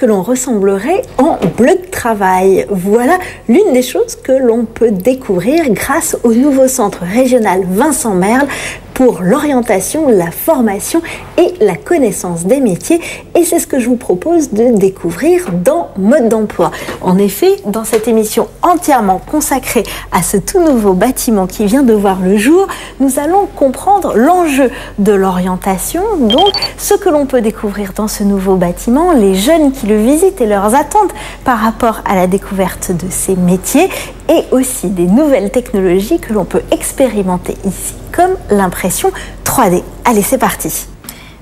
l'on ressemblerait en bleu de travail. Voilà l'une des choses que l'on peut découvrir grâce au nouveau centre régional Vincent Merle pour l'orientation, la formation et la connaissance des métiers. Et c'est ce que je vous propose de découvrir dans Mode d'emploi. En effet, dans cette émission entièrement consacrée à ce tout nouveau bâtiment qui vient de voir le jour, nous allons comprendre l'enjeu de l'orientation, donc ce que l'on peut découvrir dans ce nouveau bâtiment, les jeunes qui le visitent et leurs attentes par rapport à la découverte de ces métiers et aussi des nouvelles technologies que l'on peut expérimenter ici, comme l'impression 3D. Allez, c'est parti.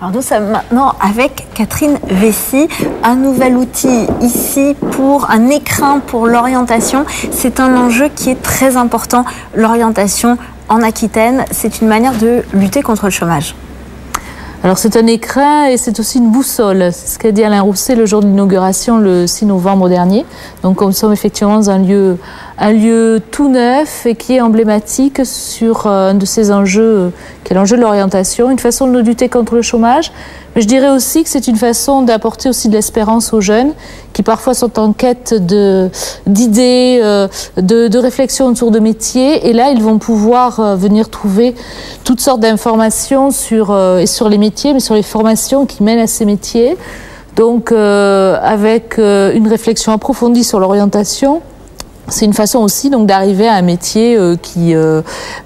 Alors nous sommes maintenant avec Catherine Vessy, un nouvel outil ici pour un écrin pour l'orientation. C'est un enjeu qui est très important, l'orientation en Aquitaine. C'est une manière de lutter contre le chômage. Alors c'est un écrin et c'est aussi une boussole, c'est ce qu'a dit Alain Rousset le jour de l'inauguration le 6 novembre dernier. Donc nous sommes effectivement dans un lieu tout neuf et qui est emblématique sur un de ces enjeux, qui est l'enjeu de l'orientation, une façon de lutter contre le chômage. Mais je dirais aussi que c'est une façon d'apporter aussi de l'espérance aux jeunes qui parfois sont en quête d'idées, de réflexions autour de métiers. Et là, ils vont pouvoir venir trouver toutes sortes d'informations sur les métiers, mais sur les formations qui mènent à ces métiers. Donc, avec une réflexion approfondie sur l'orientation, c'est une façon aussi donc d'arriver à un métier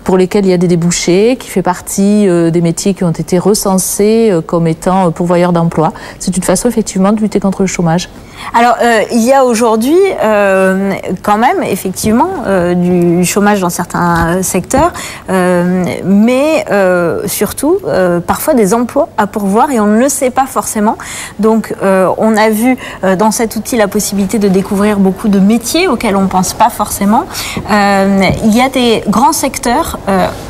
pour lesquels il y a des débouchés, qui fait partie des métiers qui ont été recensés comme étant pourvoyeurs d'emploi. C'est une façon effectivement de lutter contre le chômage. Alors, il y a aujourd'hui quand même effectivement du chômage dans certains secteurs, mais surtout parfois des emplois à pourvoir et on ne le sait pas forcément. Donc, on a vu dans cet outil la possibilité de découvrir beaucoup de métiers auxquels on ne pense pas forcément. Il y a des grands secteurs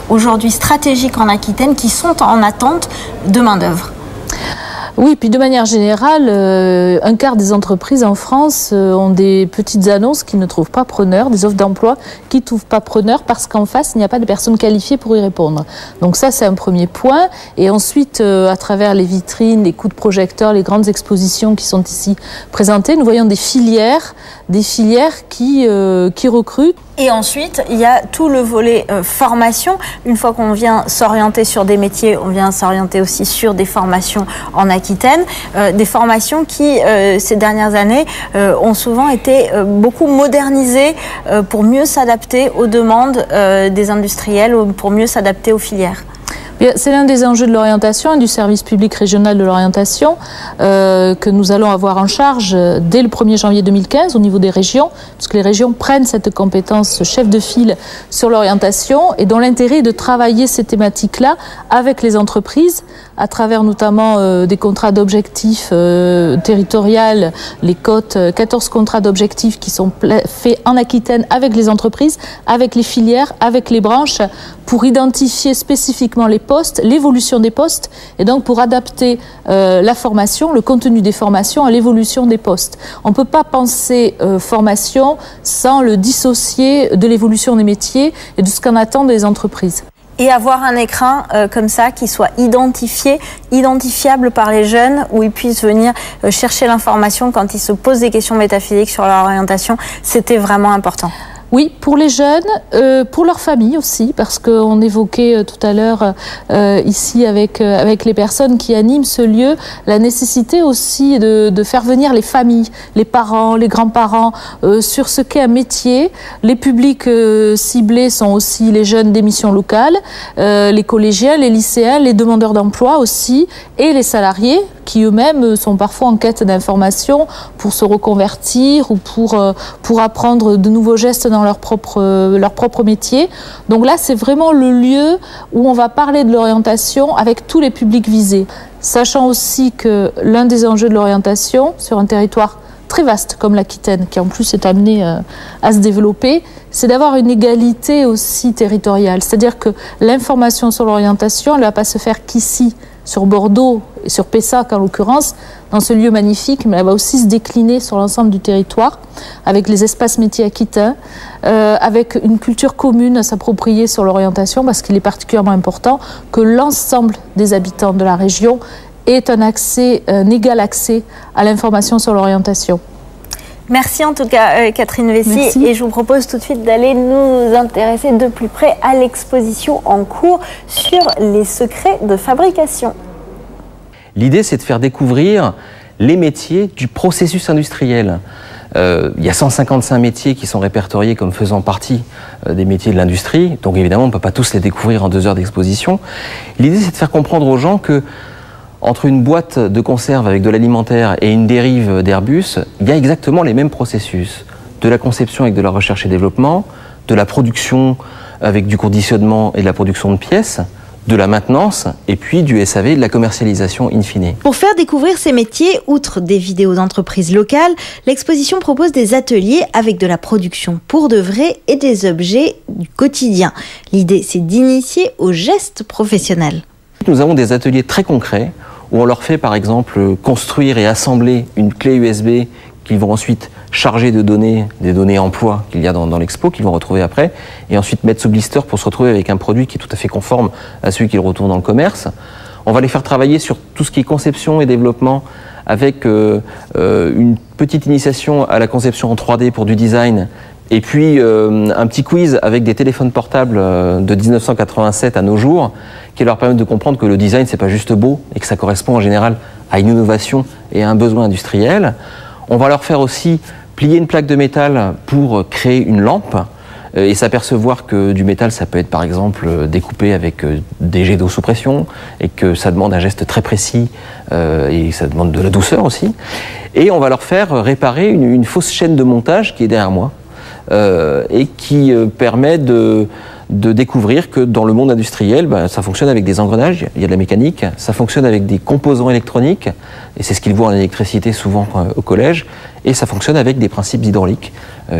aujourd'hui stratégiques en Aquitaine qui sont en attente de main-d'œuvre. Oui, puis de manière générale, un quart des entreprises en France ont des petites annonces qui ne trouvent pas preneur, des offres d'emploi qui ne trouvent pas preneur parce qu'en face, il n'y a pas de personnes qualifiées pour y répondre. Donc ça, c'est un premier point. Et ensuite, à travers les vitrines, les coups de projecteur, les grandes expositions qui sont ici présentées, nous voyons des filières qui recrutent. Et ensuite, il y a tout le volet formation. Une fois qu'on vient s'orienter sur des métiers, on vient s'orienter aussi sur des formations en Aquitaine. Des formations qui, ces dernières années, ont souvent été beaucoup modernisées pour mieux s'adapter aux demandes des industriels, pour mieux s'adapter aux filières. C'est l'un des enjeux de l'orientation et du service public régional de l'orientation que nous allons avoir en charge dès le 1er janvier 2015 au niveau des régions, puisque les régions prennent cette compétence chef de file sur l'orientation et dont l'intérêt est de travailler ces thématiques-là avec les entreprises à travers notamment des contrats d'objectifs territoriaux, les cotes, 14 contrats d'objectifs qui sont faits en Aquitaine avec les entreprises, avec les filières, avec les branches pour identifier spécifiquement les postes, l'évolution des postes et donc pour adapter la formation, le contenu des formations à l'évolution des postes. On ne peut pas penser formation sans le dissocier de l'évolution des métiers et de ce qu'en attendent les entreprises. Et avoir un écrin comme ça qui soit identifiable par les jeunes, où ils puissent venir chercher l'information quand ils se posent des questions métaphysiques sur leur orientation, c'était vraiment important. Oui, pour les jeunes, pour leurs familles aussi, parce qu'on évoquait tout à l'heure ici avec les personnes qui animent ce lieu, la nécessité aussi de faire venir les familles, les parents, les grands-parents sur ce qu'est un métier. Les publics ciblés sont aussi les jeunes des missions locales, les collégiens, les lycéens, les demandeurs d'emploi aussi, et les salariés qui eux-mêmes sont parfois en quête d'informations pour se reconvertir ou pour apprendre de nouveaux gestes dans leur propre métier. Donc là, c'est vraiment le lieu où on va parler de l'orientation avec tous les publics visés. Sachant aussi que l'un des enjeux de l'orientation sur un territoire très vaste comme l'Aquitaine, qui en plus est amené à se développer, c'est d'avoir une égalité aussi territoriale. C'est-à-dire que l'information sur l'orientation, elle ne va pas se faire qu'ici, sur Bordeaux et sur Pessac en l'occurrence, dans ce lieu magnifique, mais elle va aussi se décliner sur l'ensemble du territoire, avec les espaces métiers aquitains, avec une culture commune à s'approprier sur l'orientation, parce qu'il est particulièrement important que l'ensemble des habitants de la région ait un égal accès à l'information sur l'orientation. Merci en tout cas Catherine Vessy. Merci. Et je vous propose tout de suite d'aller nous intéresser de plus près à l'exposition en cours sur les secrets de fabrication. L'idée, c'est de faire découvrir les métiers du processus industriel. Il y a 155 métiers qui sont répertoriés comme faisant partie des métiers de l'industrie, donc évidemment on ne peut pas tous les découvrir en 2 heures d'exposition. L'idée, c'est de faire comprendre aux gens que entre une boîte de conserve avec de l'alimentaire et une dérive d'Airbus, il y a exactement les mêmes processus. De la conception avec de la recherche et développement, de la production avec du conditionnement et de la production de pièces, de la maintenance et puis du SAV et de la commercialisation in fine. Pour faire découvrir ces métiers, outre des vidéos d'entreprises locales, l'exposition propose des ateliers avec de la production pour de vrai et des objets du quotidien. L'idée, c'est d'initier aux gestes professionnels. Nous avons des ateliers très concrets où on leur fait par exemple construire et assembler une clé USB qu'ils vont ensuite charger de données, des données emploi qu'il y a dans l'expo, qu'ils vont retrouver après, et ensuite mettre sous blister pour se retrouver avec un produit qui est tout à fait conforme à celui qu'ils retournent dans le commerce. On va les faire travailler sur tout ce qui est conception et développement avec une petite initiation à la conception en 3D pour du design, et puis un petit quiz avec des téléphones portables de 1987 à nos jours, qui leur permettent de comprendre que le design, c'est pas juste beau, et que ça correspond en général à une innovation et à un besoin industriel. On va leur faire aussi plier une plaque de métal pour créer une lampe et s'apercevoir que du métal, ça peut être par exemple découpé avec des jets d'eau sous pression et que ça demande un geste très précis et ça demande de la douceur aussi. Et on va leur faire réparer une fausse chaîne de montage qui est derrière moi et qui permet de découvrir que dans le monde industriel, ça fonctionne avec des engrenages, il y a de la mécanique, ça fonctionne avec des composants électroniques, et c'est ce qu'ils voient en électricité souvent au collège, et ça fonctionne avec des principes hydrauliques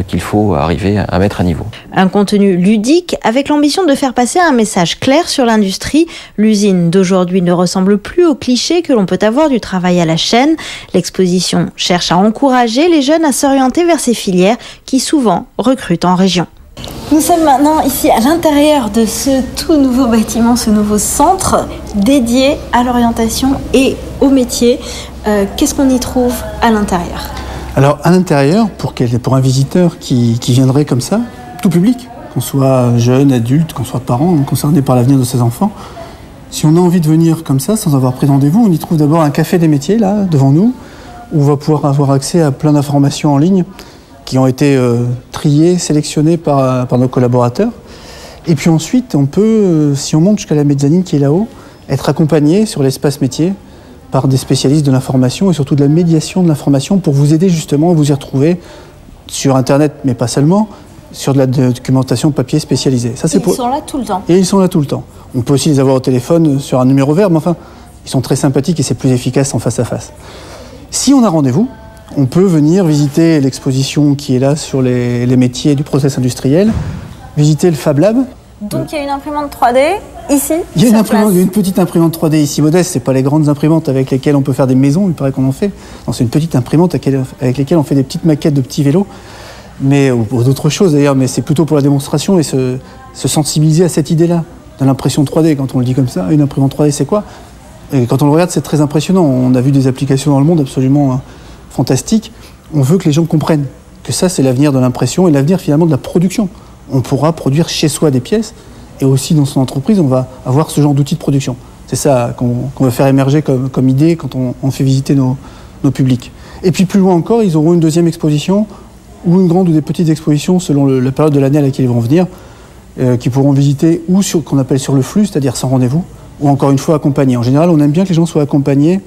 qu'il faut arriver à mettre à niveau. Un contenu ludique avec l'ambition de faire passer un message clair sur l'industrie. L'usine d'aujourd'hui ne ressemble plus aux clichés que l'on peut avoir du travail à la chaîne. L'exposition cherche à encourager les jeunes à s'orienter vers ces filières qui souvent recrutent en région. Nous sommes maintenant ici à l'intérieur de ce tout nouveau bâtiment, ce nouveau centre dédié à l'orientation et au métier. Qu'est-ce qu'on y trouve à l'intérieur ? Alors à l'intérieur, pour un visiteur qui viendrait comme ça, tout public, qu'on soit jeune, adulte, qu'on soit parent, concerné par l'avenir de ses enfants, si on a envie de venir comme ça, sans avoir pris rendez-vous, on y trouve d'abord un café des métiers, là, devant nous, où on va pouvoir avoir accès à plein d'informations en ligne, qui ont été triés, sélectionnés par nos collaborateurs. Et puis ensuite, on peut, si on monte jusqu'à la mezzanine qui est là-haut, être accompagné sur l'espace métier par des spécialistes de l'information et surtout de la médiation de l'information pour vous aider justement à vous y retrouver sur Internet, mais pas seulement, sur de la documentation papier spécialisée. Ça, Ils sont là tout le temps. Et ils sont là tout le temps. On peut aussi les avoir au téléphone sur un numéro vert, mais enfin, ils sont très sympathiques et c'est plus efficace en face à face. Si on a rendez-vous, on peut venir visiter l'exposition qui est là sur les métiers du process industriel, visiter le Fab Lab. Donc il y a une imprimante 3D ici. Il y a une petite imprimante 3D ici modeste, c'est pas les grandes imprimantes avec lesquelles on peut faire des maisons, il paraît qu'on en fait. Non, c'est une petite imprimante avec lesquelles on fait des petites maquettes de petits vélos, ou d'autres choses d'ailleurs, mais c'est plutôt pour la démonstration et se sensibiliser à cette idée-là, de l'impression 3D. Quand on le dit comme ça, une imprimante 3D c'est quoi ? Et quand on le regarde, c'est très impressionnant. On a vu des applications dans le monde absolument fantastiques. On veut que les gens comprennent que ça, c'est l'avenir de l'impression et l'avenir finalement de la production. On pourra produire chez soi des pièces et aussi dans son entreprise, on va avoir ce genre d'outils de production. C'est ça qu'on va faire émerger comme idée quand on fait visiter nos publics. Et puis plus loin encore, ils auront une deuxième exposition ou une grande ou des petites expositions selon la période de l'année à laquelle ils vont venir, qui pourront visiter ou qu'on appelle sur le flux, c'est-à-dire sans rendez-vous, ou encore une fois accompagnés. En général, on aime bien que les gens soient accompagnés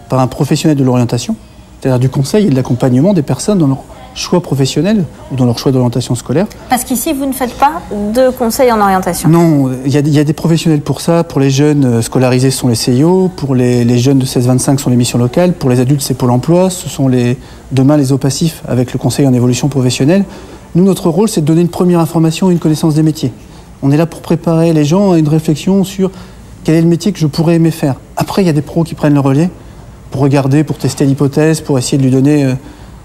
par un professionnel de l'orientation, c'est-à-dire du conseil et de l'accompagnement des personnes dans leur choix professionnel ou dans leur choix d'orientation scolaire. Parce qu'ici, vous ne faites pas de conseils en orientation. Non, il y a des professionnels pour ça. Pour les jeunes scolarisés, ce sont les CIO. Pour les jeunes de 16-25, ce sont les missions locales. Pour les adultes, c'est Pôle emploi. Ce sont demain les OPACIF avec le conseil en évolution professionnelle. Nous, notre rôle, c'est de donner une première information et une connaissance des métiers. On est là pour préparer les gens à une réflexion sur quel est le métier que je pourrais aimer faire. Après, il y a des pros qui prennent le relais pour regarder, pour tester l'hypothèse, pour essayer de lui donner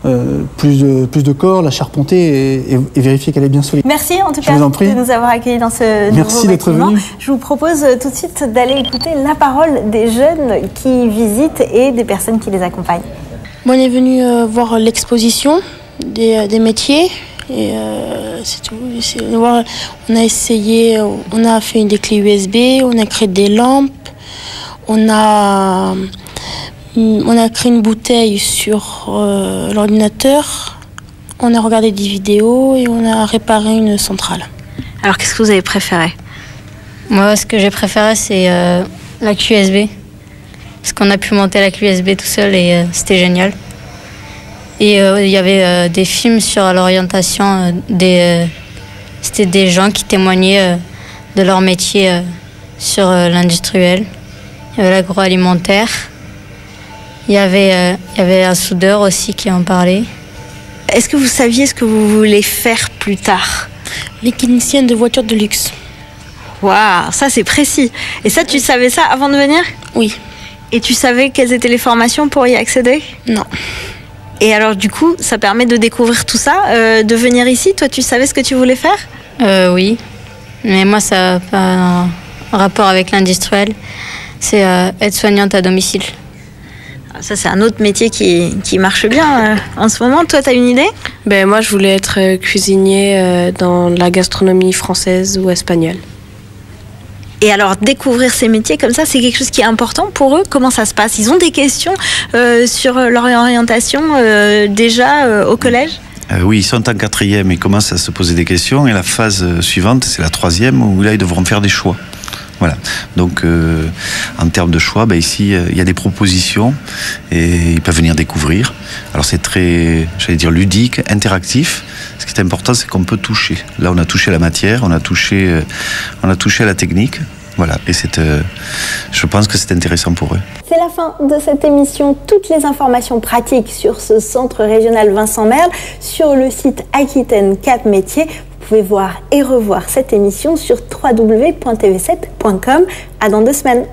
plus de corps, la charpenter et vérifier qu'elle est bien solide. Merci en tout cas vous en prie. de nous avoir accueillis dans ce Merci nouveau d'être bâtiment. venu. Je vous propose tout de suite d'aller écouter la parole des jeunes qui visitent et des personnes qui les accompagnent. Moi, on est venu voir l'exposition des métiers. Et c'est tout. On a essayé, on a fait des clés USB, on a créé des lampes, on a créé une bouteille sur l'ordinateur, on a regardé des vidéos et on a réparé une centrale. Alors qu'est-ce que vous avez préféré ? Moi, ce que j'ai préféré, c'est la clé USB. Parce qu'on a pu monter la clé USB tout seul et c'était génial. Et il y avait des films sur l'orientation, c'était des gens qui témoignaient de leur métier sur l'industriel. Il y avait l'agroalimentaire. Il y avait un soudeur aussi qui en parlait. Est-ce que vous saviez ce que vous voulez faire plus tard ? Mécanicienne de voitures de luxe. Waouh, ça c'est précis. Et ça, tu savais ça avant de venir ? Oui. Et tu savais quelles étaient les formations pour y accéder ? Non. Et alors du coup, ça permet de découvrir tout ça, de venir ici. Toi, tu savais ce que tu voulais faire ? Oui. Mais moi, ça n'a pas un rapport avec l'industriel. C'est être soignante à domicile. Ça, c'est un autre métier qui marche bien en ce moment. Toi, tu as une idée ? Moi, je voulais être cuisinier dans la gastronomie française ou espagnole. Et alors, découvrir ces métiers comme ça, c'est quelque chose qui est important pour eux. Comment ça se passe ? Ils ont des questions sur leur orientation déjà au collège ? Oui, ils sont en 4e et commencent à se poser des questions. Et la phase suivante, c'est la 3e, où là, ils devront faire des choix. Voilà. Donc, en termes de choix, ici, il y a des propositions et ils peuvent venir découvrir. Alors, c'est très, ludique, interactif. Ce qui est important, c'est qu'on peut toucher. Là, on a touché la matière, on a touché à la technique. Voilà. Et je pense que c'est intéressant pour eux. C'est la fin de cette émission. Toutes les informations pratiques sur ce centre régional Vincent Merle sur le site Aquitaine 4 métiers. Vous pouvez voir et revoir cette émission sur www.tv7.com. À dans 2 semaines.